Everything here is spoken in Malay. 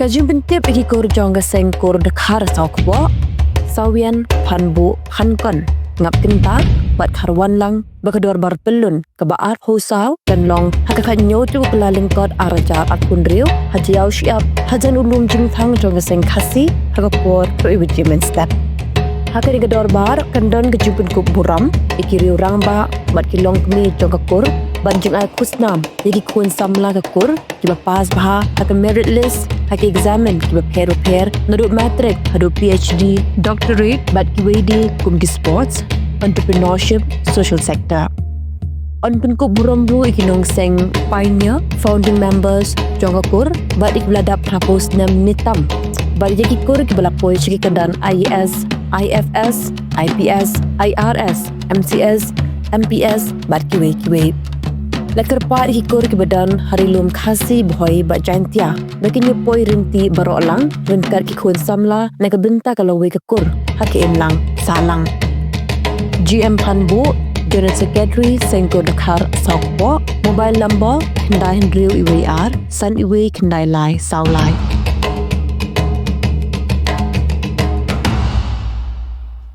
Jingpynbna iki kur jongga Seng kur Dkhar Sawkpoh sawian panbu pankon ngap kentar bat karwan lang baka Dorbar Pyllun kebaat hosau dan long hakakat nyotu pelalingkot araja akun riu hajiau siap hajan ulum jingthang jongga Seng kasi hakapor proibijimen step hakari ke Dorbar kendon ke Jingpynbna buram ikiriu rangba bat kilong kemi jongga kur banjing ay kusnam yagi kun samla ke kur kiba pas baha haka merit list haka examen kiba pair naduk matric haduk PhD doctorate bat kiwedi kum ki sports entrepreneurship social sector on penku buram blu ikinong Seng pioneer founding members jongga kur bat ikbladap rapos nam nitam bat yagi kur kibala poi chiki kandan IES IFS IPS IRS MCS MPS bat kiwe Lekar part hikur ke badan harilum khasi boy bat jantia. Bakin ye poi rinti barok lang rintar ki khun samla na ka benta kalau we ke kur hake lang salang. Jingpynbna General Secretary Seng kur Dkhar Sawkpoh mobile number kendai hendriu iwe san iwe kendai lai saulai.